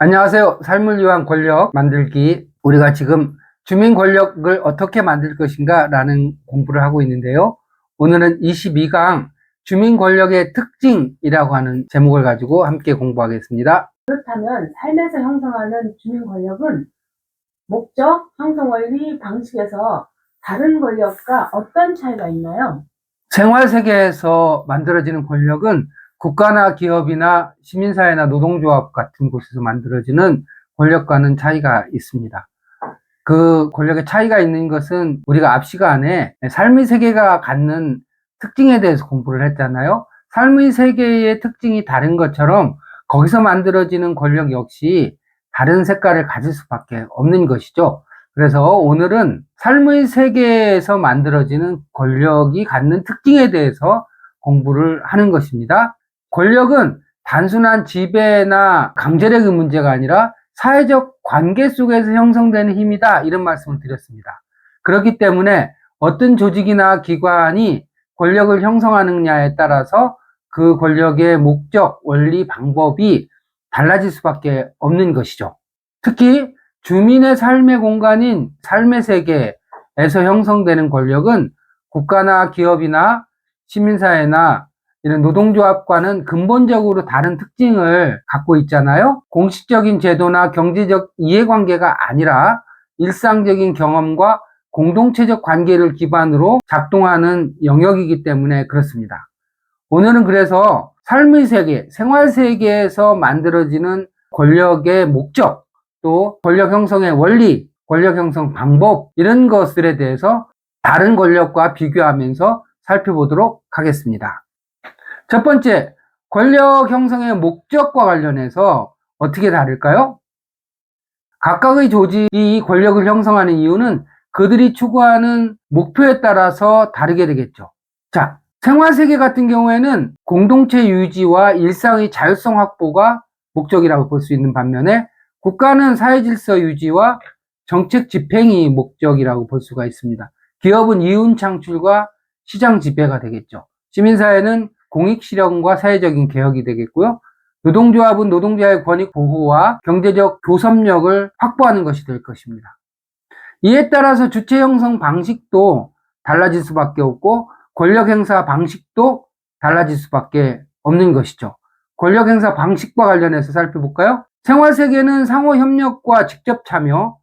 안녕하세요. 삶을 위한 권력 만들기. 우리가 지금 주민 권력을 어떻게 만들 것인가 라는 공부를 하고 있는데요. 오늘은 22강 주민 권력의 특징이라고 하는 제목을 가지고 함께 공부하겠습니다. 그렇다면 삶에서 형성하는 주민 권력은 목적, 형성 원리, 방식에서 다른 권력과 어떤 차이가 있나요? 생활 세계에서 만들어지는 권력은 국가나 기업이나 시민사회나 노동조합 같은 곳에서 만들어지는 권력과는 차이가 있습니다. 그 권력의 차이가 있는 것은 우리가 앞 시간에 삶의 세계가 갖는 특징에 대해서 공부를 했잖아요. 삶의 세계의 특징이 다른 것처럼 거기서 만들어지는 권력 역시 다른 색깔을 가질 수밖에 없는 것이죠. 그래서 오늘은 삶의 세계에서 만들어지는 권력이 갖는 특징에 대해서 공부를 하는 것입니다. 권력은 단순한 지배나 강제력의 문제가 아니라 사회적 관계 속에서 형성되는 힘이다, 이런 말씀을 드렸습니다. 그렇기 때문에 어떤 조직이나 기관이 권력을 형성하느냐에 따라서 그 권력의 목적, 원리, 방법이 달라질 수밖에 없는 것이죠. 특히 주민의 삶의 공간인 삶의 세계에서 형성되는 권력은 국가나 기업이나 시민사회나 이런 노동조합과는 근본적으로 다른 특징을 갖고 있잖아요. 공식적인 제도나 경제적 이해관계가 아니라 일상적인 경험과 공동체적 관계를 기반으로 작동하는 영역이기 때문에 그렇습니다. 오늘은 그래서 삶의 세계, 생활 세계에서 만들어지는 권력의 목적, 또 권력 형성의 원리, 권력 형성 방법, 이런 것들에 대해서 다른 권력과 비교하면서 살펴보도록 하겠습니다. 첫 번째, 권력 형성의 목적과 관련해서 어떻게 다를까요? 각각의 조직이 권력을 형성하는 이유는 그들이 추구하는 목표에 따라서 다르게 되겠죠. 자, 생활세계 같은 경우에는 공동체 유지와 일상의 자율성 확보가 목적이라고 볼 수 있는 반면에 국가는 사회질서 유지와 정책 집행이 목적이라고 볼 수가 있습니다. 기업은 이윤 창출과 시장 지배가 되겠죠. 시민사회는 공익 실현과 사회적인 개혁이 되겠고요. 노동조합은 노동자의 권익 보호와 경제적 교섭력을 확보하는 것이 될 것입니다. 이에 따라서 주체 형성 방식도 달라질 수밖에 없고 권력 행사 방식도 달라질 수밖에 없는 것이죠. 권력 행사 방식과 관련해서 살펴볼까요? 생활 세계는 상호 협력과 직접 참여,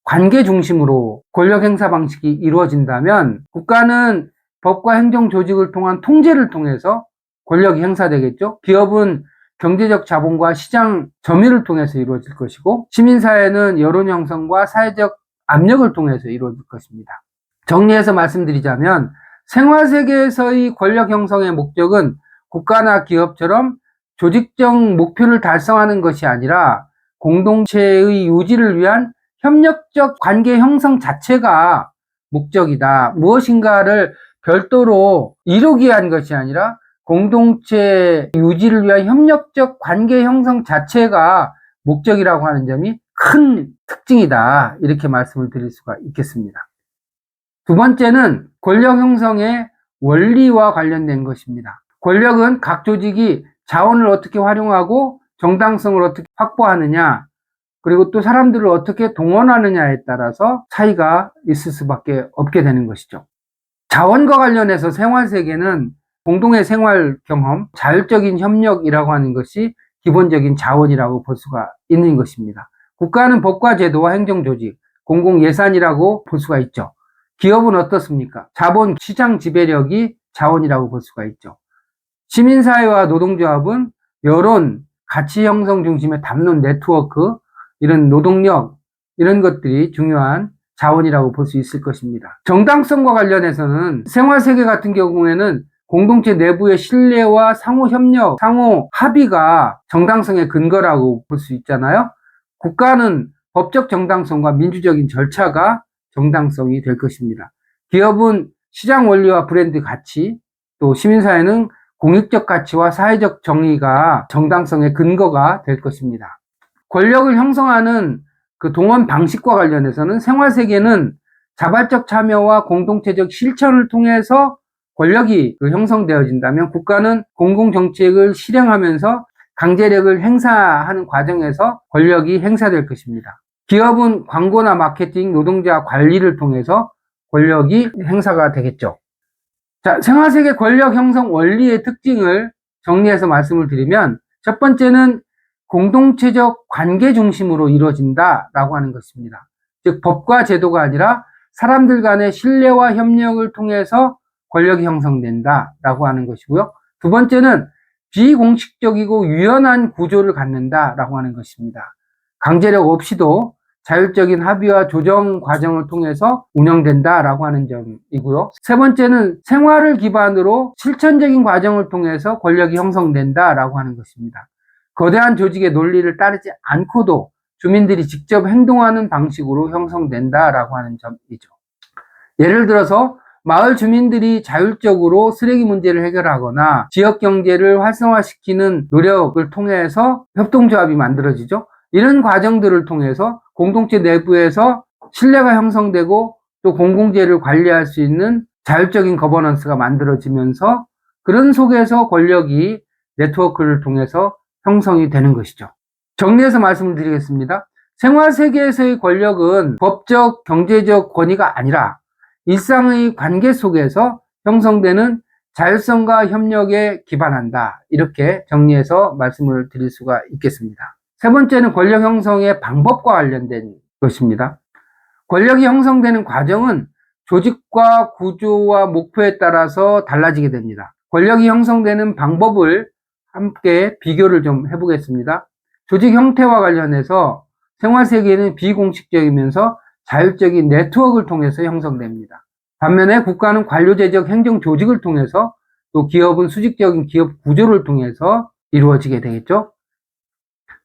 관계 중심으로 권력 행사 방식이 이루어진다면 국가는 법과 행정 조직을 통한 통제를 통해서 권력이 행사되겠죠. 기업은 경제적 자본과 시장 점유를 통해서 이루어질 것이고 시민사회는 여론 형성과 사회적 압력을 통해서 이루어질 것입니다. 정리해서 말씀드리자면 생활세계에서의 권력 형성의 목적은 국가나 기업처럼 조직적 목표를 달성하는 것이 아니라 공동체의 유지를 위한 협력적 관계 형성 자체가 목적이다. 무엇인가를 별도로 이루기 위한 것이 아니라 공동체 유지를 위한 협력적 관계 형성 자체가 목적이라고 하는 점이 큰 특징이다. 이렇게 말씀을 드릴 수가 있겠습니다. 두 번째는 권력 형성의 원리와 관련된 것입니다. 권력은 각 조직이 자원을 어떻게 활용하고 정당성을 어떻게 확보하느냐, 그리고 또 사람들을 어떻게 동원하느냐에 따라서 차이가 있을 수밖에 없게 되는 것이죠. 자원과 관련해서 생활세계는 공동의 생활 경험, 자율적인 협력이라고 하는 것이 기본적인 자원이라고 볼 수가 있는 것입니다. 국가는 법과 제도와 행정조직, 공공예산이라고 볼 수가 있죠. 기업은 어떻습니까? 자본, 시장 지배력이 자원이라고 볼 수가 있죠. 시민사회와 노동조합은 여론, 가치 형성 중심의 담론 네트워크, 이런 노동력, 이런 것들이 중요한 자원이라고 볼 수 있을 것입니다. 정당성과 관련해서는 생활세계 같은 경우에는 공동체 내부의 신뢰와 상호 협력, 상호 합의가 정당성의 근거라고 볼 수 있잖아요. 국가는 법적 정당성과 민주적인 절차가 정당성이 될 것입니다. 기업은 시장 원리와 브랜드 가치, 또 시민사회는 공익적 가치와 사회적 정의가 정당성의 근거가 될 것입니다. 권력을 형성하는 그 동원 방식과 관련해서는 생활세계는 자발적 참여와 공동체적 실천을 통해서 권력이 형성되어진다면 국가는 공공정책을 실행하면서 강제력을 행사하는 과정에서 권력이 행사될 것입니다. 기업은 광고나 마케팅, 노동자 관리를 통해서 권력이 행사가 되겠죠. 자, 생활세계 권력 형성 원리의 특징을 정리해서 말씀을 드리면, 첫 번째는 공동체적 관계 중심으로 이루어진다라고 하는 것입니다. 즉, 법과 제도가 아니라 사람들 간의 신뢰와 협력을 통해서 권력이 형성된다라고 하는 것이고요. 두 번째는 비공식적이고 유연한 구조를 갖는다라고 하는 것입니다. 강제력 없이도 자율적인 합의와 조정 과정을 통해서 운영된다라고 하는 점이고요. 세 번째는 생활을 기반으로 실천적인 과정을 통해서 권력이 형성된다라고 하는 것입니다. 거대한 조직의 논리를 따르지 않고도 주민들이 직접 행동하는 방식으로 형성된다라고 하는 점이죠. 예를 들어서 마을 주민들이 자율적으로 쓰레기 문제를 해결하거나 지역 경제를 활성화시키는 노력을 통해서 협동조합이 만들어지죠. 이런 과정들을 통해서 공동체 내부에서 신뢰가 형성되고 또 공공재를 관리할 수 있는 자율적인 거버넌스가 만들어지면서 그런 속에서 권력이 네트워크를 통해서 형성이 되는 것이죠. 정리해서 말씀을 드리겠습니다. 생활세계에서의 권력은 법적, 경제적 권위가 아니라 일상의 관계 속에서 형성되는 자율성과 협력에 기반한다. 이렇게 정리해서 말씀을 드릴 수가 있겠습니다. 세 번째는 권력 형성의 방법과 관련된 것입니다. 권력이 형성되는 과정은 조직과 구조와 목표에 따라서 달라지게 됩니다. 권력이 형성되는 방법을 함께 비교를 좀 해보겠습니다. 조직 형태와 관련해서 생활세계는 비공식적이면서 자율적인 네트워크를 통해서 형성됩니다. 반면에 국가는 관료제적 행정 조직을 통해서, 또 기업은 수직적인 기업 구조를 통해서 이루어지게 되겠죠.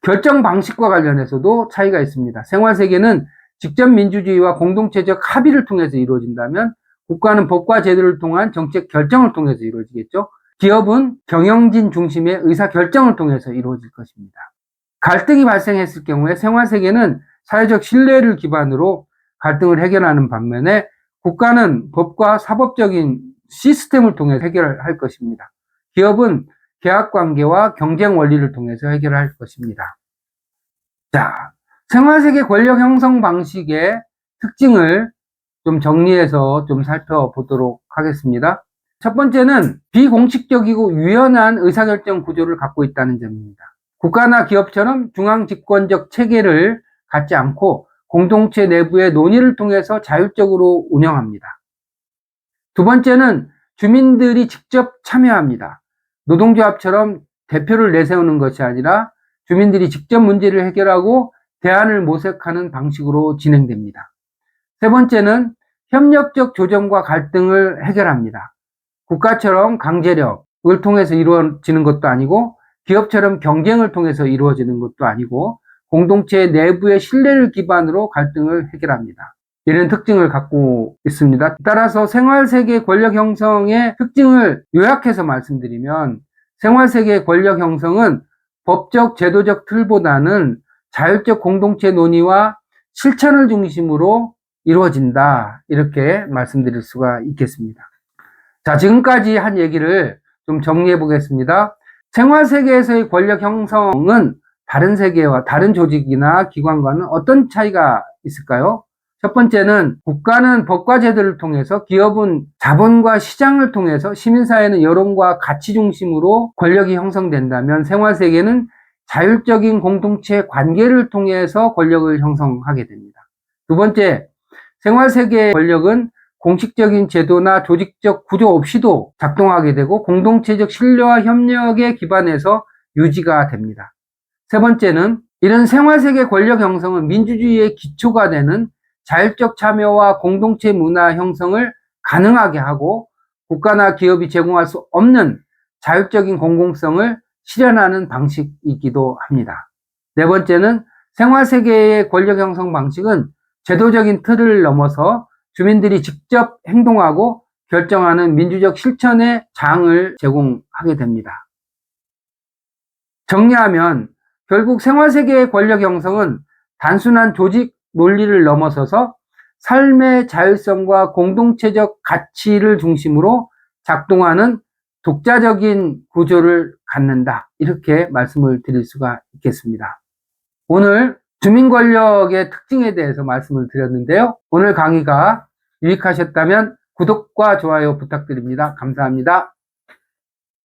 결정 방식과 관련해서도 차이가 있습니다. 생활세계는 직접 민주주의와 공동체적 합의를 통해서 이루어진다면, 국가는 법과 제도를 통한 정책 결정을 통해서 이루어지겠죠. 기업은 경영진 중심의 의사결정을 통해서 이루어질 것입니다. 갈등이 발생했을 경우에 생활세계는 사회적 신뢰를 기반으로 갈등을 해결하는 반면에, 국가는 법과 사법적인 시스템을 통해 해결할 것입니다. 기업은 계약관계와 경쟁 원리를 통해서 해결할 것입니다. 자, 생활세계 권력 형성 방식의 특징을 좀 정리해서 좀 살펴보도록 하겠습니다. 첫 번째는 비공식적이고 유연한 의사결정 구조를 갖고 있다는 점입니다. 국가나 기업처럼 중앙집권적 체계를 갖지 않고 공동체 내부의 논의를 통해서 자율적으로 운영합니다. 두 번째는 주민들이 직접 참여합니다. 노동조합처럼 대표를 내세우는 것이 아니라 주민들이 직접 문제를 해결하고 대안을 모색하는 방식으로 진행됩니다. 세 번째는 협력적 조정과 갈등을 해결합니다. 국가처럼 강제력을 통해서 이루어지는 것도 아니고 기업처럼 경쟁을 통해서 이루어지는 것도 아니고 공동체 내부의 신뢰를 기반으로 갈등을 해결합니다. 이런 특징을 갖고 있습니다. 따라서 생활세계 권력 형성의 특징을 요약해서 말씀드리면, 생활세계 권력 형성은 법적 제도적 틀보다는 자율적 공동체 논의와 실천을 중심으로 이루어진다. 이렇게 말씀드릴 수가 있겠습니다. 자, 지금까지 한 얘기를 좀 정리해 보겠습니다. 생활세계에서의 권력 형성은 다른 세계와 다른 조직이나 기관과는 어떤 차이가 있을까요? 첫 번째는 국가는 법과 제도를 통해서, 기업은 자본과 시장을 통해서, 시민사회는 여론과 가치 중심으로 권력이 형성된다면, 생활세계는 자율적인 공동체 관계를 통해서 권력을 형성하게 됩니다. 두 번째, 생활세계의 권력은 공식적인 제도나 조직적 구조 없이도 작동하게 되고 공동체적 신뢰와 협력에 기반해서 유지가 됩니다. 세 번째는 이런 생활세계 권력 형성은 민주주의의 기초가 되는 자율적 참여와 공동체 문화 형성을 가능하게 하고 국가나 기업이 제공할 수 없는 자율적인 공공성을 실현하는 방식이기도 합니다. 네 번째는 생활세계의 권력 형성 방식은 제도적인 틀을 넘어서 주민들이 직접 행동하고 결정하는 민주적 실천의 장을 제공하게 됩니다. 정리하면 결국 생활세계의 권력 형성은 단순한 조직 논리를 넘어서서 삶의 자율성과 공동체적 가치를 중심으로 작동하는 독자적인 구조를 갖는다. 이렇게 말씀을 드릴 수가 있겠습니다. 오늘 주민 권력의 특징에 대해서 말씀을 드렸는데요. 오늘 강의가 유익하셨다면 구독과 좋아요 부탁드립니다. 감사합니다.